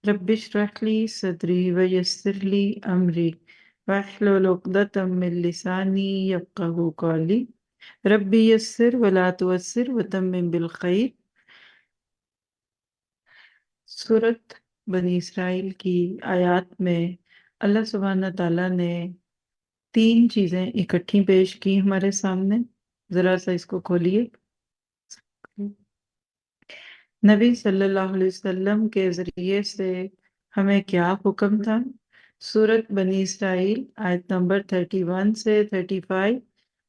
رب اشرح لي صدري ويسر لي أمري واحلل عقدة من لساني يفقهوا قولي ربي يسر ولا تعسر وتمم بالخير۔ सूरत बनी इसराइल की आयत में अल्लाह सुब्हाना ताला ने तीन चीजें इकट्ठी पेश की हमारे सामने। जरा सा इसको खोलिए। नबी सल्लल्लाहु अलैहि वसल्लम के जरिए से हमें क्या हुक्म था। सूरत बनी इसराइल आयत नंबर 31 से 35।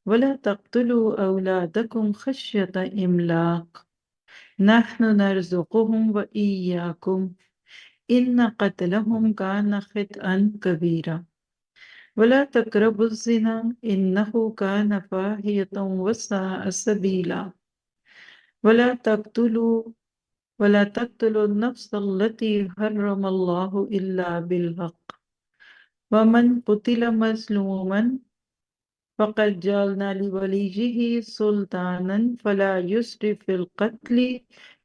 वला तक़्तुलू औलादकुम खश्यत इमलाक नहनु नरज़ुकुहुम व इय्याकुम इन्न क़त्लहुम कान ख़ितअन कबीरा वला तक़रबुज़्ज़िना इन्नहु कान फ़ाहिशतन व साअ सबीला वला तक़्तुलू वला तक़्तुलुन नफ्स अल्लती हर्रमल्लाहु इल्ला बिल हक़ वमन क़ुतिल मज़लूमन फ़क़द जअलना लिवलिय्यिही सुल्तानन फ़ला युस्रिफ़ फ़िल क़त्ल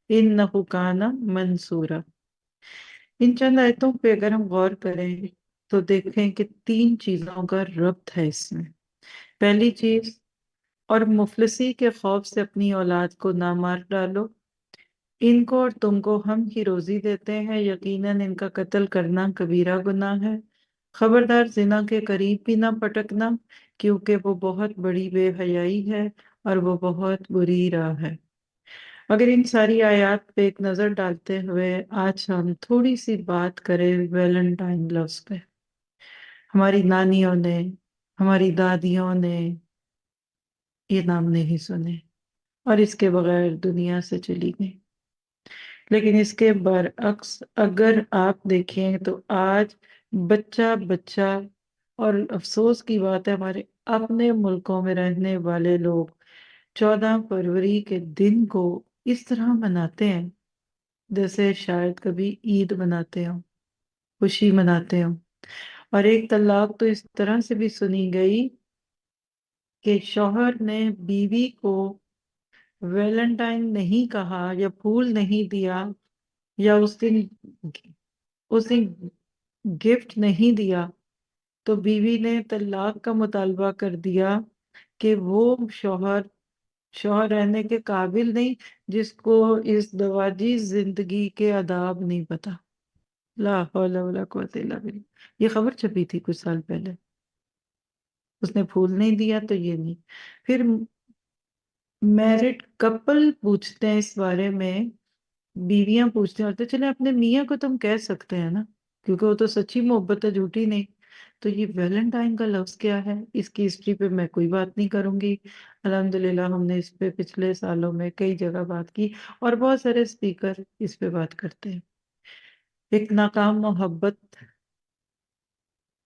इन्नहु कान मंसूरा। इन चंद आयतों पे अगर हम गौर करें तो देखें कि तीन चीजों का रब्त है इसमें। पहली चीज, और मुफलिसी के खौफ से अपनी औलाद को ना मार डालो, इनको और तुमको हम ही रोजी देते हैं, यकीनन इनका कत्ल करना कबीरा गुनाह है। खबरदार जिना के करीब भी ना पटकना, क्योंकि वो बहुत बड़ी बेहयाई है और वो बहुत बुरी राह है। अगर इन सारी आयत पे एक नजर डालते हुए आज हम थोड़ी सी बात करें वैलेंटाइन लव्स पे। हमारी नानियों ने, हमारी दादियों ने ये नाम नहीं सुने और इसके बगैर दुनिया से चली गई। लेकिन इसके बरअक्स अगर आप देखें तो आज बच्चा बच्चा, और अफसोस की बात है हमारे अपने मुल्कों में रहने वाले लोग 14 फरवरी के दिन को इस तरह मनाते हैं जैसे शायद कभी ईद मनाते हो, खुशी मनाते हो। और एक तलाक तो इस तरह से भी सुनी गई कि शौहर ने बीवी को वैलेंटाइन नहीं कहा या फूल नहीं दिया या उस दिन गिफ्ट नहीं दिया, तो बीवी ने तलाक का मुतालबा कर दिया कि वो शौहर शौहर रहने के काबिल नहीं, जिसको इस दवाजी जिंदगी के आदाब नहीं पता। ला हौला वला कुव्वता इल्ला बिल्लाह। ये खबर छपी थी कुछ साल पहले। उसने फूल नहीं दिया तो ये नहीं। फिर मैरिड कपल पूछते हैं इस बारे में, बीवियां पूछते हैं, और तो चले अपने मियाँ को तुम कह सकते हैं ना, क्योंकि वो तो सच्ची मोहब्बत है, झूठी नहीं। तो ये वैलेंटाइन का लफ्ज क्या है, इसकी हिस्ट्री पे मैं कोई बात नहीं करूंगी। अल्हम्दुलिल्लाह हमने इस पे पिछले सालों में कई जगह बात की और बहुत सारे स्पीकर इस पे बात करते हैं। एक नाकाम मोहब्बत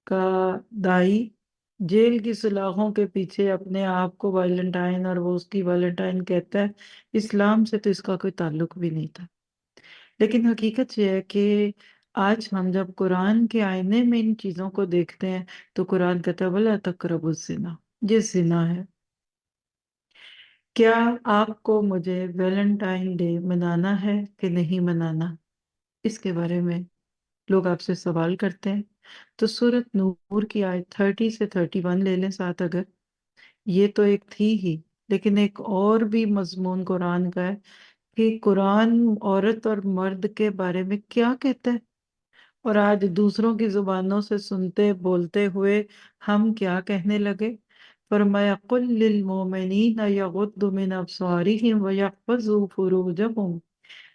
का दाई जेल की सलाखों के पीछे अपने आप को वैलेंटाइन और वो उसकी वैलेंटाइन कहता है। इस्लाम से तो इसका कोई ताल्लुक भी नहीं था। लेकिन हकीकत यह है कि आज हम जब कुरान के आईने में इन चीजों को देखते हैं तो कुरान कहता है वला तक़रबुज़ ज़िना, ये जिना है। क्या आपको मुझे वैलेंटाइन डे मनाना है कि नहीं मनाना, इसके बारे में लोग आपसे सवाल करते हैं। तो सूरत नूर की आयत 30 से 31 ले लें साथ अगर। ये तो एक थी ही, लेकिन एक और भी मजमून कुरान का है कि कुरान औरत और मर्द के बारे में क्या कहता है। और आज दूसरों की जुबानों से सुनते बोलते हुए हम क्या कहने लगे। फरमाया कुल लिल मोमिनीन यगुद्दु मिन अब्सारिहिम व यहफज़ू फुरूजहुम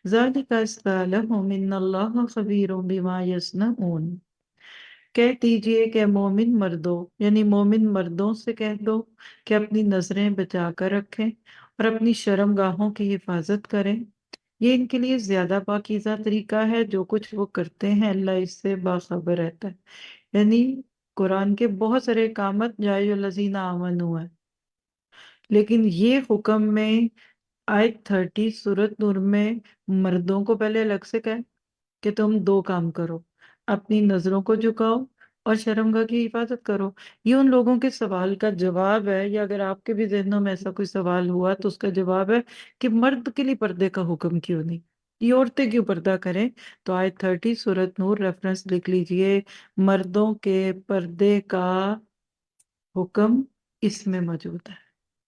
ज़ालिका अज़का लहुम इन्नल्लाहा खबीरुम बिमा यस्नऊन। कह दीजिए कि मोमिन मर्दों, यानी मोमिन मर्दों से कह दो कि अपनी नजरें बचा कर रखें और अपनी शर्मगाहों की हिफाजत करें। ये इनके लिए ज्यादा पाकीज़ा तरीका है। जो कुछ वो करते हैं अल्लाह इससे बाखबर रहता है। यानी कुरान के बहुत सारे कामत जायज़ुल्लज़ीना आमनू है, लेकिन ये हुक्म में आयत 30 सूरत नूर में मर्दों को पहले अलग से कहा कि तुम दो काम करो, अपनी नजरों को झुकाओ और शर्मगाह की हिफाजत करो। ये उन लोगों के सवाल का जवाब है, या अगर आपके भी जहनों में ऐसा कोई सवाल हुआ तो उसका जवाब है कि मर्द के लिए पर्दे का हुक्म क्यों नहीं। ये औरतें क्यों पर्दा करें? तो आयत 30 सूरत नूर रेफरेंस लिख लीजिए। मर्दों के पर्दे का हुक्म इसमें मौजूद है।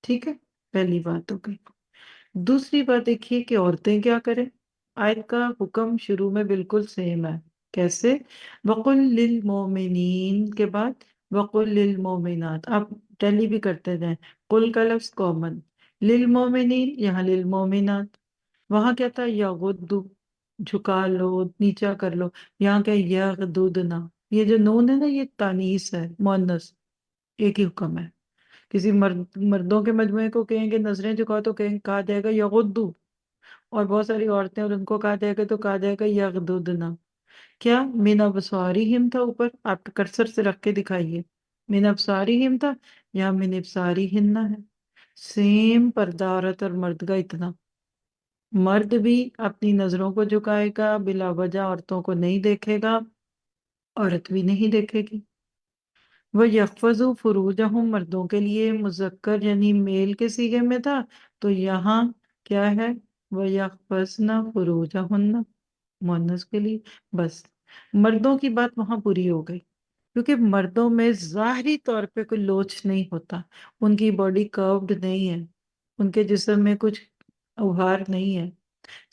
ठीक है, पहली बात हो गई। दूसरी बात देखिए कि औरतें क्या करें। आयत का हुक्म शुरू में बिल्कुल सेम है। कैसे? वकुल लिल मोमिनीन के बाद वकुल लिल मोमिनात। आप टैली भी करते जाएं। कुल का लफ्ज कॉमन, लिल मोमिनीन यहाँ लिल मोमिनात। वहां क्या था? यगुद्दु, झुका लो, नीचा कर लो। यहाँ क्या? यगदुदना। ये जो नून है ना, ये तानीस है, मुअन्नस। एक ही हुक्म है। किसी मर्दों के मजमुए को कहेंगे नजरें झुकाओ तो कहेंगे, कहा जाएगा यगुद्दु। और बहुत सारी औरतें और उनको कहा जाएगा तो कहा जाएगा यगदुदना। क्या मिन अबसारिहिम था ऊपर? आप कर्सर से रख के दिखाइए। मिन अबसारिहिम था, यहाँ मिन अबसारिहिन्ना है। सेम पर्दा औरत और मर्द का इतना। मर्द भी अपनी नजरों को झुकाएगा, बिला वजह औरतों को नहीं देखेगा, औरत भी नहीं देखेगी। वह यहफजु फुरूजहुम, मर्दों के लिए मुजक्कर यानी मेल के सीगे में था, तो यहाँ क्या है? वह यहफजना फुरूजहुन्ना, मुअन्नस के लिए। बस मर्दों की बात वहां पूरी हो गई। क्योंकि मर्दों में जाहरी तौर पे कोई लोच नहीं होता, उनकी बॉडी कर्व्ड नहीं है, उनके जिस्म में कुछ उभार नहीं है,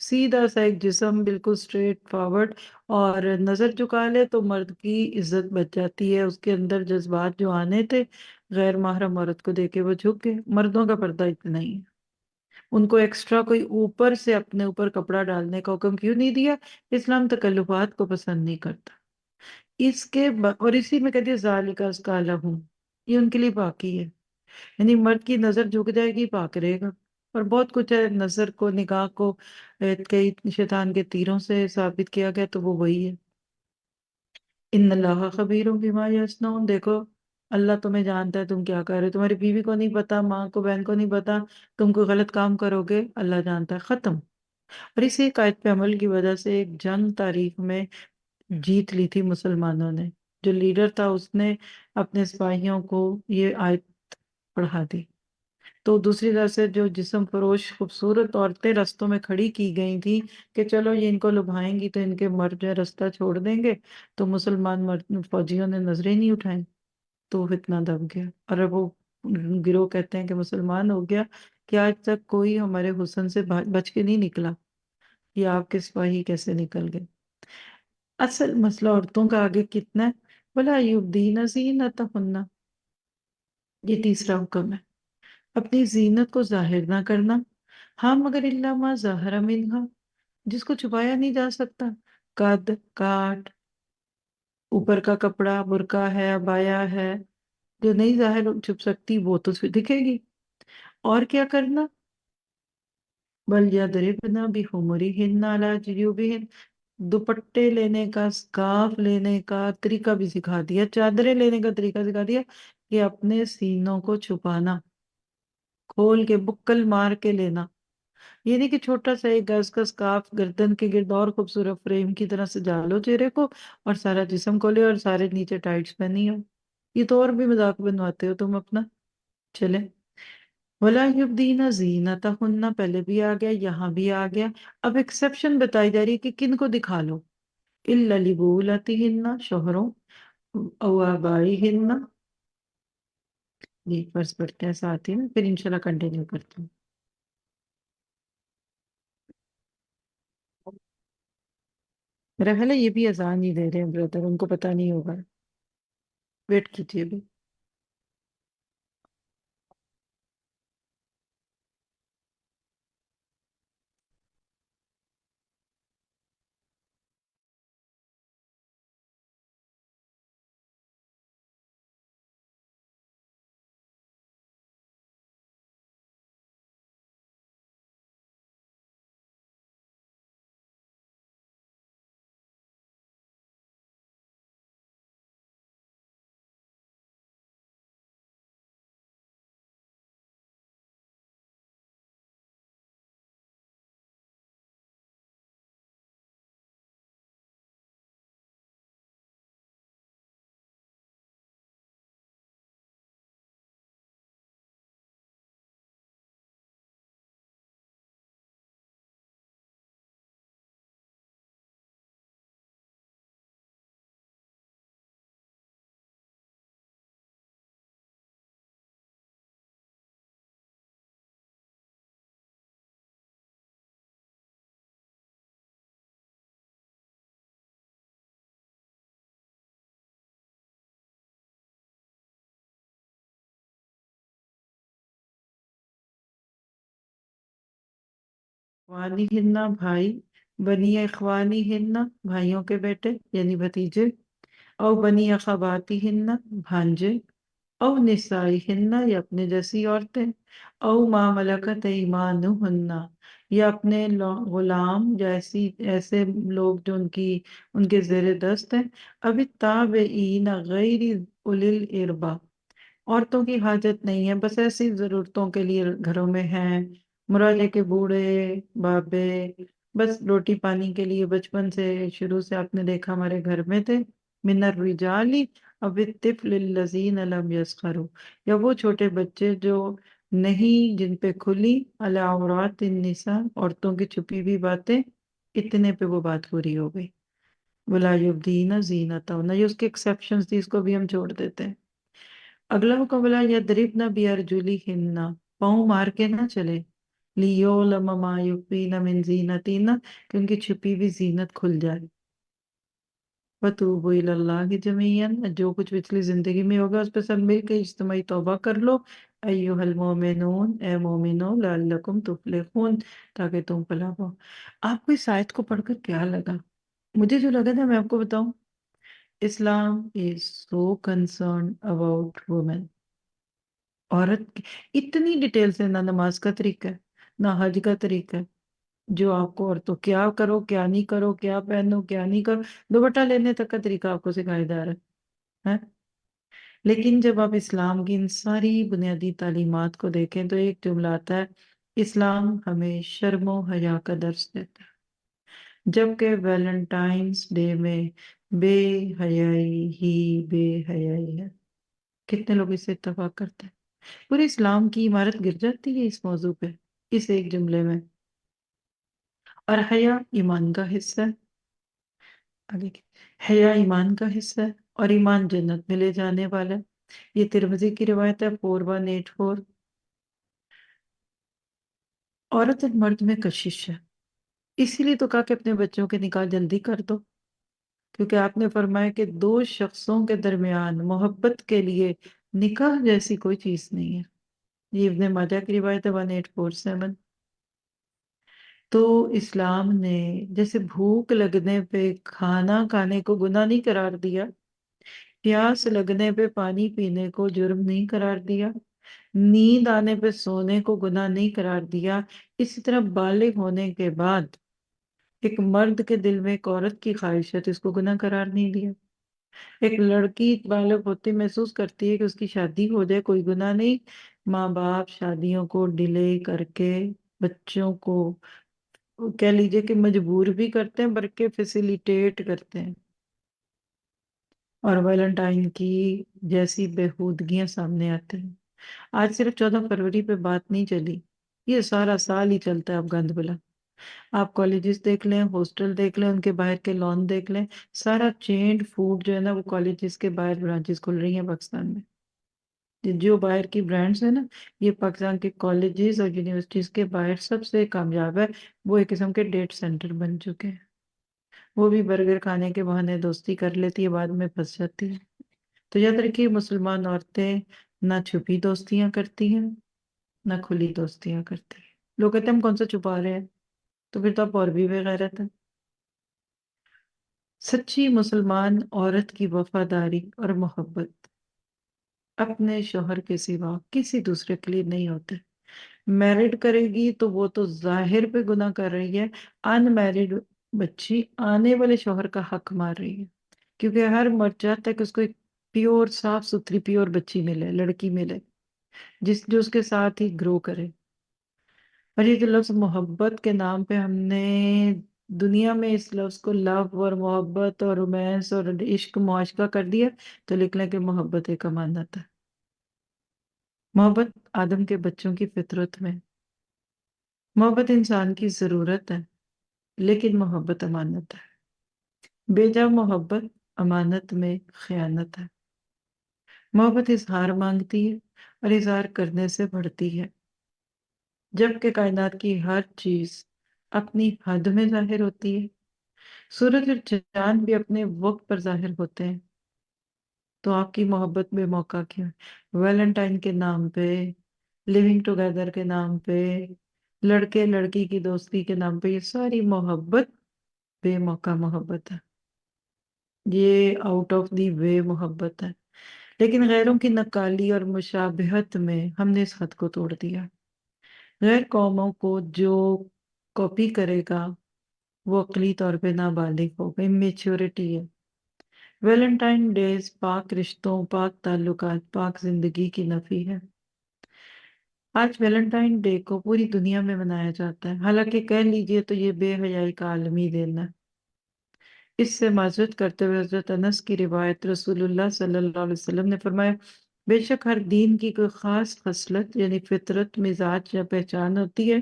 सीधा सा एक जिस्म बिल्कुल स्ट्रेट फॉरवर्ड। और नजर झुका ले तो मर्द की इज्जत बच जाती है, उसके अंदर जज्बात जो आने थे गैर महरम औरत को देके वो झुक गए। मर्दों का पर्दा इतना ही है। उनको एक्स्ट्रा कोई ऊपर से अपने ऊपर कपड़ा डालने का हुक्म क्यों नहीं दिया? इस्लाम तकल्लुफात को पसंद नहीं करता। और इसी में कहती है जालिका काला हूँ, ये उनके लिए बाकी है। यानी मर्द की नजर झुक जाएगी, पाक रहेगा। और बहुत कुछ है, नजर को, निगाह को कई शैतान के तीरों से साबित किया गया, तो वो वही है। इन्नल्लाह खबीरुम बिमा यस्नऊन। देखो, अल्लाह तुम्हें जानता है तुम क्या कर रहे हो। तुम्हारी बीवी को नहीं पता, माँ को, बहन को नहीं पता, तुम कोई गलत काम करोगे, अल्लाह जानता है, खत्म। और इसी कायद पे अमल की वजह से एक जंग तारीख में जीत ली थी मुसलमानों ने। जो लीडर था उसने अपने सिपाहियों को ये आयत पढ़ा दी। तो दूसरी तरफ से जो जिस्म फरोश खूबसूरत औरतें रस्तों में खड़ी की गई थी कि चलो ये इनको लुभाएंगी तो इनके मर्द जो है रास्ता छोड़ देंगे, तो मुसलमान मर्द फौजियों ने नजरें नहीं उठाई, तो फितना दब गया। और अब वो गिरोह कहते हैं कि मुसलमान हो गया कि आज तक कोई हमारे हुस्न से बच के नहीं निकला। ये आपके सिपाही कैसे निकल गए? असल मसला औरतों का आगे कितना है। बोला युब्दीना ज़ीनतहुन्ना, ये तीसरा हुक्म है। अपनी जीनत को जाहिर ना करना। हाँ, मगर इल्ला मा ज़हरा मिन्हा, जिसको छुपाया नहीं जा सकता। कद काट, ऊपर का कपड़ा, बुर्का है, अबाया है, जो नहीं जाहिर छुप सकती वो तो दिखेगी। और क्या करना? बल यदरिबना बिखुमुरिहिन्ना अला जुयूबिहिन, दुपट्टे लेने का, स्कार्फ लेने का तरीका भी सिखा दिया, चादरें लेने का तरीका सिखा दिया कि अपने सीनों को छुपाना, खोल के बुक्कल मार के लेना। ये नहीं कि छोटा सा एक गज का स्कार्फ गर्दन के गिर्द और खूबसूरत फ्रेम की तरह सजा लो चेहरे को और सारा जिस्म खोले और सारे नीचे टाइट्स पहनी हो। ये तो और भी मजाक बनवाते हो तुम अपना। चले, वला युब्दीना ज़ीनतहुन्ना पहले भी आ गया, यहाँ भी आ गया। अब एक्सेप्शन बताई जा रही है कि किन को दिखा लो। इल्ला लिबूलतिहिन्ना, शोहरों, औ आबाइहिन्ना। ये फर्ज पढ़ते हैं साथ ही में, फिर इंशाल्लाह कंटिन्यू करते हैं। मेरा ख्याल है ये भी अजान ही दे रहे हैं ब्रदर, उनको पता नहीं होगा। वेट कीजिए भी। इख्वानी हिन्ना भाई, बनी इख्वानी हिन्ना भाइयों के बेटे यानी भतीजे, और बनी अखबाती हिन्ना भांजे, और निसाई हिन्ना या अपने जैसी औरतें, और मा मलकत ईमानु हन्ना या अपने गुलाम जैसी ऐसे लोग जो उनके जेर दस्त हैं। अभी ताबईन गैर उलिल इरबा, औरतों की हाजत नहीं है, बस ऐसी जरूरतों के लिए घरों में हैं। मुरादे के बूढ़े बाबे बस रोटी पानी के लिए बचपन से शुरू से आपने देखा हमारे घर में थे। मिनर रिजाली अब तिफलिल्लजीन लम यस्खरू, या वो छोटे बच्चे जो नहीं, जिन पे खुली अला औरात निसा, औरतों की छुपी हुई बातें, इतने पे वो बात पूरी हो गई। वला युब्दीना जीनता, ना ये उसके एक्सेप्शंस थी, इसको भी हम छोड़ देते हैं। अगला हुक्म बोला यदरिबना बिअरजुलिहिन्ना, पाँव मार के ना चले, लियो लमा युक्फीना मिन जीनतिना, कि उनकी छुपी हुई जीनत खुल जाए। वतूबू इलल्लाहि जमीयन, जो कुछ पिछली जिंदगी में होगा उस पर सब मिलकर इज्तिमाई तौबा कर लो। अय्युहल मोमिनून, ए मोमिनो, लअल्लकुम तुफलिहून, ताकि तुम फलाह पाओ। आपको इस आयत को पढ़कर क्या लगा? मुझे जो लगा था मैं आपको बताऊं। Islam is so concern about women, औरत की। इतनी डिटेल से ना नमाज का तरीका है, ना हज का तरीका है, जो आपको औरतों क्या करो क्या नहीं करो, क्या पहनो क्या नहीं करो, दुपट्टा लेने तक का तरीका आपको सिखाया जा रहा है। लेकिन जब आप इस्लाम की इन सारी बुनियादी तालीमात को देखें तो एक जुमला आता है, इस्लाम हमें शर्मो हया का दर्स देता है। जबकि वैलेंटाइंस डे में बेहयाई ही बेहयाई है। कितने लोग इससे इत्तेफाक करते हैं? पूरे इस्लाम की इमारत गिर जाती है इस मौजू पे, इस एक जुमले में। और हया ईमान का हिस्सा है। आगे हया ईमान का हिस्सा है, और ईमान जन्नत में ले जाने वाला है। ये तिरमिज़ी की रिवायत है 4184। औरत और मर्द में कशिश है, इसीलिए तो कहा कि अपने बच्चों के निकाह जल्दी कर दो, क्योंकि आपने फरमाया कि दो शख्सों के दरमियान मोहब्बत के लिए निकाह जैसी कोई चीज नहीं है। ये इब्ने माजा की रिवायत है 1847। तो इस्लाम ने जैसे भूख लगने पे खाना खाने को गुनाह नहीं करार दिया, प्यास लगने पे पानी पीने को जुर्म नहीं करार दिया, नींद आने पे सोने को गुनाह नहीं करार दिया, इसी तरह बालिग होने के बाद एक मर्द के दिल में एक औरत की ख्वाहिश है तो इसको गुनाह करार नहीं दिया। एक लड़की बालिग होती महसूस करती है कि उसकी शादी हो जाए, कोई गुनाह नहीं। माँ बाप शादियों को डिले करके बच्चों को कह लीजिए कि मजबूर भी करते हैं, बल्कि फैसिलिटेट करते हैं। और वैलेंटाइन की जैसी बेहूदगियां सामने आती हैं। आज सिर्फ 14 फरवरी पे बात नहीं चली, ये सारा साल ही चलता है। अब गंद बुला, आप कॉलेजेस देख लें, हॉस्टल देख लें, उनके बाहर के लॉन देख लें, सारा चेन्ड फूड जो है ना वो कॉलेजेस के बाहर ब्रांचेस खुल रही हैं पाकिस्तान में। जो बाहर की ब्रांड्स है ना, ये पाकिस्तान के कॉलेजेस और यूनिवर्सिटीज के बाहर सबसे कामयाब है। वो एक किस्म के डेट सेंटर बन चुके हैं। वो भी बर्गर खाने के बहाने दोस्ती कर लेती है, बाद में फंस जाती है। तो याद रखिए, मुसलमान औरतें ना छुपी दोस्तियां करती हैं, ना खुली दोस्तियां करती हैं। लोग कहते हैं हम कौन सा छुपा रहे हैं, तो फिर तो आप और भी बेगैरत हैं। सच्ची मुसलमान औरत की वफादारी और मोहब्बत अपने शोहर के सिवा किसी दूसरे के लिए नहीं होते। मैरिड करेगी तो वो तो जाहिर पे गुनाह कर रही है, अनमैरिड बच्ची आने वाले शोहर का हक मार रही है। क्योंकि हर मर्द चाहता है कि उसको एक प्योर साफ सुथरी प्योर बच्ची मिले, लड़की मिले, जो उसके साथ ही ग्रो करे। और ये जो लफ्ज मोहब्बत के नाम पे हमने दुनिया में इस लफ्ज को लव और मोहब्बत और रोमांस और इश्क मुआशका कर दिया, तो लिख लें कि मोहब्बत एक अमानत है। मोहब्बत आदम के बच्चों की फितरत में, मोहब्बत इंसान की जरूरत है, लेकिन मोहब्बत अमानत है। बेजा मोहब्बत अमानत में खयानत है। मोहब्बत इजहार मांगती है और इजहार करने से बढ़ती है। जबकि कायनात की हर चीज अपनी हद में जाहिर होती है, सूरज और चांद भी अपने वक्त पर जाहिर होते हैं, तो आपकी मोहब्बत बेमौका क्यों? वैलेंटाइन के नाम पे, लिविंग टुगेदर के नाम पे, لڑکے لڑکی کی دوستی کے نام پہ یہ ساری محبت بے موقع محبت ہے، یہ آؤٹ آف دی وے محبت ہے، لیکن غیروں کی نقالی اور مشابہت میں ہم نے اس حد کو توڑ دیا۔ غیر قوموں کو جو کاپی کرے گا وہ عقلی طور پہ نابالغ ہوگا، امیچیورٹی ہے۔ ویلنٹائن ڈیز پاک رشتوں، پاک تعلقات، پاک زندگی کی نفی ہے۔ آج ویلنٹائن ڈے کو پوری دنیا میں منایا جاتا ہے، حالانکہ کہہ لیجئے تو یہ بے حیائی کا عالمی دن ہے۔ اس سے معذرت کرتے ہوئے حضرت انس کی روایت، رسول اللہ صلی اللہ علیہ وسلم نے فرمایا بے شک ہر دین کی کوئی خاص خصلت یعنی فطرت، مزاج یا پہچان ہوتی ہے،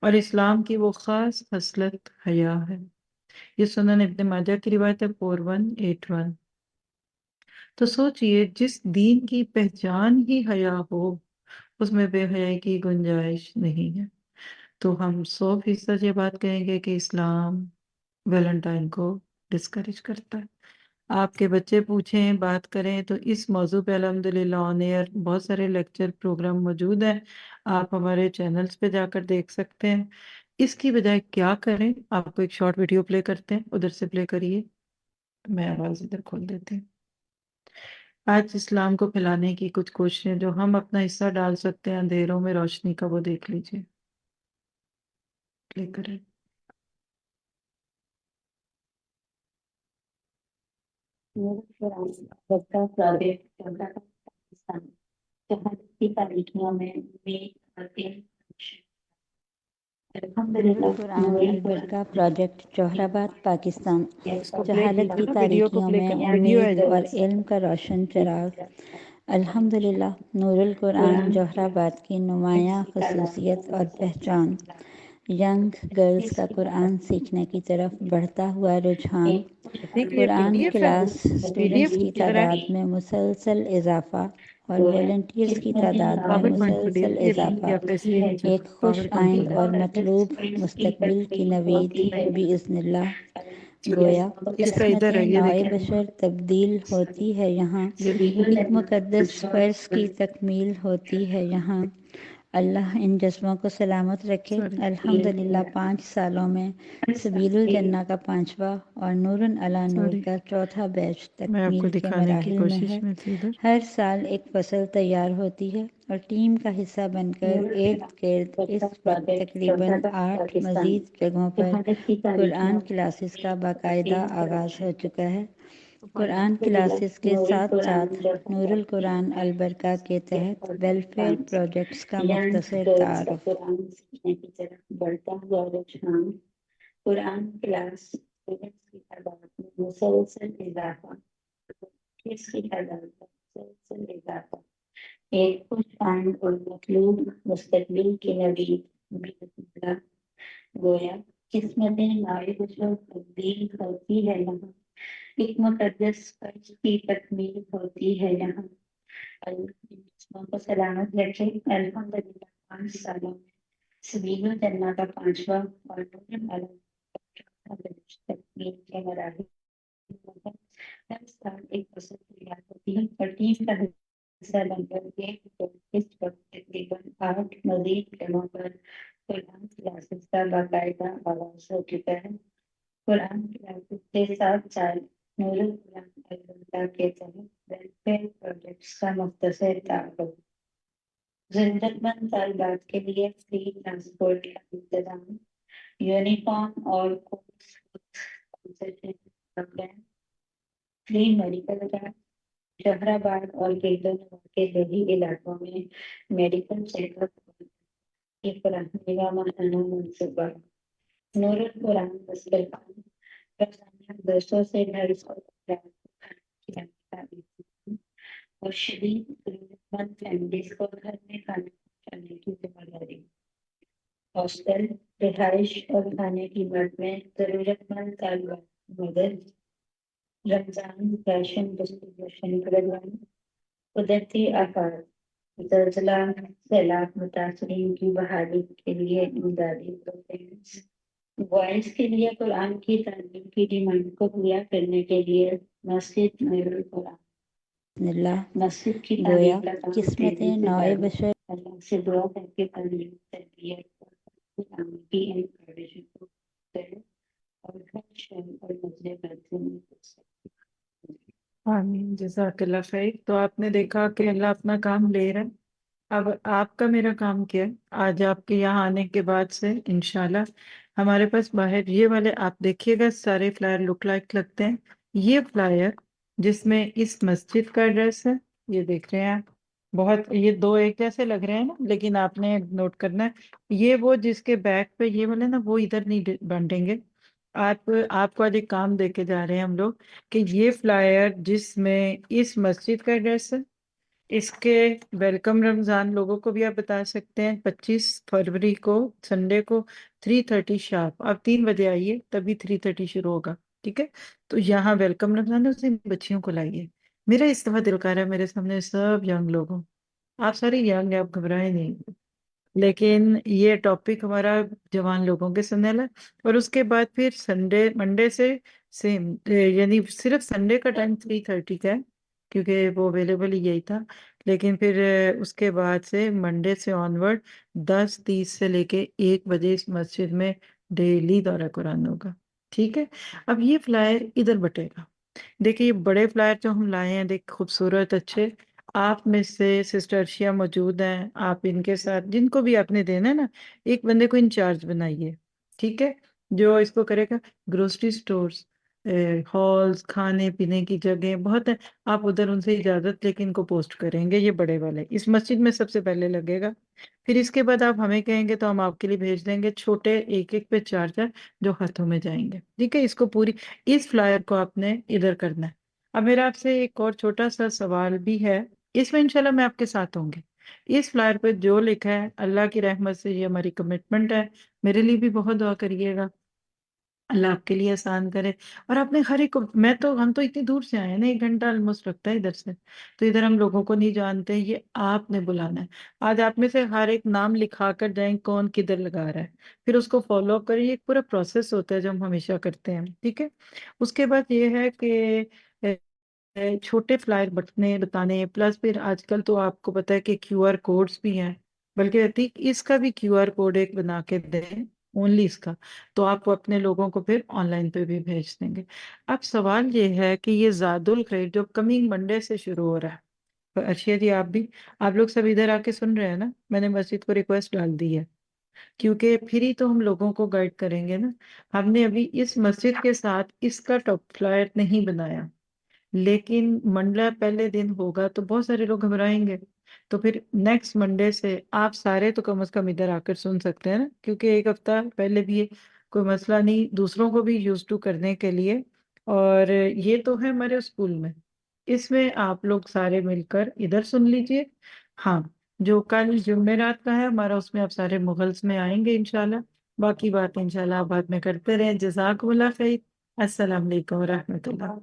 اور اسلام کی وہ خاص خصلت حیا ہے۔ یہ سنن ابن ماجہ کی روایت ہے 4181۔ تو سوچئے جس دین کی پہچان ہی حیا ہو اس میں بے حیائی کی گنجائش نہیں ہے، تو ہم 100% یہ بات کہیں گے کہ اسلام ویلنٹائن کو ڈسکریج کرتا ہے۔ آپ کے بچے پوچھیں، بات کریں تو اس موضوع پہ الحمدللہ آن ایئر بہت سارے لیکچر پروگرام موجود ہیں، آپ ہمارے چینلز پہ جا کر دیکھ سکتے ہیں۔ اس کی بجائے کیا کریں، آپ کو ایک شارٹ ویڈیو پلے کرتے ہیں، ادھر سے پلے کریے، میں آواز ادھر کھول دیتی ہوں۔ آج اسلام کو پھیلانے کی کچھ کوششیں جو ہم اپنا حصہ ڈال سکتے ہیں اندھیروں میں روشنی کا، وہ دیکھ لیجیے، پلے کریں۔ نور القرآن البرکہ پروجیکٹ جوہر آباد پاکستان۔ اس کو پلے جہالت کی کیجیے نا، ویڈیو کو تاریکیوں پلے میں کریں، ویڈیو ہے امید جو اور علم کا روشن چراغ۔ الحمدللہ نور القرآن جوہر آباد کی نمایاں خصوصیت اور پہچان، ینگ گرلز کا قرآن سیکھنے کی طرف بڑھتا ہوا رجحان، ٹھیک، یہ پی قرآن ڈی ایف ہے، class P D F students کی کی طرح تعداد میں مسلسل اضافہ اور والنٹیئرز کی تعداد میں پاور پوائنٹ پی ڈی مسلسل ایف، یہ اضافہ، آپ ایسے ہی نیچے ایک خوش پاور پوائنٹ آئند کھولیں۔ اور مطلوب مستقبل کی نوید بإذن اللہ۔ گویا اس کا قسمت ادھر ہے، یہ نوع دیکھیں، بشر تبدیل ہوتی ہے یہاں، ایک مقدس فرض کی تکمیل ہوتی ہے یہاں۔ اللہ ان جذبوں کو سلامت رکھے۔ سوری الحمدللہ 5 سالوں میں سبیل الجنہ کا 5واں اور نور علی نور سوری، کا 4تھا بیچ میں آپ تکمیل کو کے دکھانے کی مراحل میں ہے۔ کوشش میں تھی ادھر۔ ہر سال ایک فصل تیار ہوتی ہے اور ٹیم کا حصہ بن کر ارد گرد اس وقت تقریباً 8 مزید جگہوں پر قرآن کلاسز کا باقاعدہ آغاز ہو چکا ہے۔ قرآن کلاسز کے ساتھ ساتھ نور القرآن البرکہ کے تحت ویلفیئر پروجیکٹس کا مختصر تعارف۔ قرآن کلاس اسٹوڈنٹس کی تعداد میں مسلسل اضافہ، اس کی تعداد میں مسلسل اضافہ، ایک خوش آئند اور مطلوب مستقبل کی نوید بإذن اللہ۔ گویا قسمت نوع بشر تبدیل ہوتی ہے یہاں، ایک مقدس فرض کی تکمیل ہوتی ہے یہاں۔ اللہ ان جسموں کو سلامت رکھے۔ الحمدللہ 5 سالوں میں سبیل الجنہ کا 5واں اور نور علی تکمیل کے مراحل میں ہے۔ ہر سال ایک فصل تیار ہوتی ہے اور ٹیم کا حصہ بن کر اس وقت تقریباً 8 مزید جگہوں پر قرآن کلاسز کا باقاعدہ آغاز ہو چکا ہے۔ قرآن کلاسز کے ساتھ ساتھ نور القرآن البرکہ کے تحت ویلفیئر پروجیکٹس کا مختصر تعارف۔ ضرورت مند طالبات کے لیے فری ٹرانسپورٹ کا انتظام، یونیفارم اور course program, free medical camp, Jauharabad اور گرد و نواح کے دیہی علاقوں میں میڈیکل چیک اپ کی فراہمی کا ماہانہ منصوبہ۔ نور القرآن مسلمان روزانہ 200 سے 250 افراد کو کھانا کھلانے کا انتظام اور شدید ضرورت مند فیملیز کو گھر میں کھانا پہنچانے کی ذمہ داری۔ ہاسٹل، رہائش اور کھانے کی مد میں ضرورت مند طالبات کی مدد۔ رمضان راشن ڈسٹریبیوشن پروگرام۔ قدرتی آفات، زلزلہ، سیلاب متاثرین کی بحالی کے لیے امدادی پروگرامز۔ بوائز کے لیے قرآن کی تعلیم کی ڈیمانڈ کو پورا کرنے کے لیے مسجد نور القرآن اللہ۔ مسجد کی گویا تعلیم کا کام قسمت تیزی سے نوع جاری ہے۔ بشر اللہ سے دعا ہے کہ تعلیم تربیت amity and coordination to better organization और नजरे बदलने में हो सकती आमीन जज़ाकल्लाह खैर। तो आपने देखा कि अल्लाह अपना काम ले रहा है। अब आपका मेरा काम क्या है? आज आपके यहाँ आने के बाद से इंशाल्लाह हमारे पास बाहर ये वाले आप देखिएगा सारे फ्लायर लुक लाइक लगते हैं। ये फ्लायर जिसमें इस मस्जिद का एड्रेस है, ये देख रहे हैं आप, बहुत ये दो एक जैसे लग रहे हैं ना, लेकिन आपने नोट करना है ये वो जिसके बैक पे ये वाले ना वो इधर नहीं बांटेंगे। आपको आज एक काम दे के जा रहे हैं हम लोग कि ये फ्लायर जिसमें इस मस्जिद का एड्रेस है, इसके वेलकम रमजान लोगों को भी आप बता सकते हैं 25 फरवरी को संडे को 3:30 शार्प आप 3 बजे आइए, तभी 3:30 शुरू होगा। ठीक है, तो यहाँ वेलकम रमजान है, उसे बच्चियों को लाइए। मेरा इस दफा दिल कर रहा है मेरे सामने सब यंग लोगों, आप सारे यंग हैं, आप घबराए नहीं, लेकिन ये टॉपिक हमारा जवान लोगों के सुनने ला। और उसके बाद फिर संडे मंडे से सेम, यानी सिर्फ संडे का टाइम 3:30 का है क्योंकि वो अवेलेबल ही यही था। लेकिन फिर उसके बाद से मंडे से ऑनवर्ड 10:30 से लेके 1 बजे इस मस्जिद में डेली दौरा कुरान होगा। ठीक है, अब ये फ्लायर इधर बटेगा। देखिए ये बड़े फ्लायर जो हम लाए हैं, देख खूबसूरत अच्छे। आप में से सिस्टर अर्शिया मौजूद हैं, आप इनके साथ जिनको भी आपने देना है ना, एक बंदे को इंचार्ज बनाइए। ठीक है, जो इसको करेगा। ग्रोसरी स्टोर्स, हॉल्स, खाने पीने की जगह बहुत है, आप उधर उनसे इजाजत लेके इनको पोस्ट करेंगे। ये बड़े वाले इस मस्जिद में सबसे पहले लगेगा, फिर इसके बाद आप हमें कहेंगे तो हम आपके लिए भेज देंगे छोटे एक एक पे चार चार जो हाथों में जाएंगे। ठीक है, इसको पूरी इस फ्लायर को आपने इधर करना है। अब मेरा आपसे एक और छोटा सा सवाल भी है, इसमें इंशाल्लाह मैं आपके साथ होंगी। इस फ्लायर पे जो लिखा है अल्लाह की रहमत से ये हमारी कमिटमेंट है, मेरे लिए भी बहुत दुआ करिएगा, अल्लाह आपके लिए आसान करे। और आपने हर एक को, मैं तो हम तो इतनी दूर से आए हैं ना, 1 घंटा ऑलमोस्ट लगता है इधर से, तो इधर हम लोगों को नहीं जानते, ये आपने बुलाना है। आज आप में से हर एक नाम लिखा कर जाए कौन किधर लगा रहा है, फिर उसको फॉलो अप करिए। एक पूरा प्रोसेस होता है जो हम हमेशा करते हैं। ठीक है, उसके बाद ये है कि छोटे फ्लायर बटने बताने, प्लस फिर आजकल तो आपको पता है कि क्यूआर कोड्स भी हैं, बल्कि ठीक इसका भी क्यूआर कोड एक बना के दें, ओनली इसका, तो आप अपने लोगों को फिर ऑनलाइन पे भी भेज देंगे। अब सवाल ये है कि ये जादुल खैर जो कमिंग मंडे से शुरू हो रहा है, तो अर्शिया जी आप भी, आप लोग सब इधर आके सुन रहे हैं ना, मैंने मस्जिद को रिक्वेस्ट डाल दी है, क्योंकि फिर ही तो हम लोगों को गाइड करेंगे ना। हमने अभी इस मस्जिद के साथ इसका टॉप फ्लायर नहीं बनाया, लेकिन मंडला पहले दिन होगा तो बहुत सारे लोग घबराएंगे, तो फिर नेक्स्ट मंडे से आप सारे तो कम से कम इधर आकर सुन सकते हैं ना, क्योंकि एक हफ्ता पहले भी ये कोई मसला नहीं, दूसरों को भी यूज टू करने के लिए। और ये तो है हमारे स्कूल में, इसमें आप लोग सारे मिलकर इधर सुन लीजिए। हाँ, जो कल जुमेरात का है हमारा, उसमें आप सारे मुगल्स में आएंगे इंशाल्लाह। बाकी बात इंशाल्लाह बाद में करते रहे। जज़ाकुमुल्लाह खैर। अस्सलाम वालेकुम रहमतुल्लाह।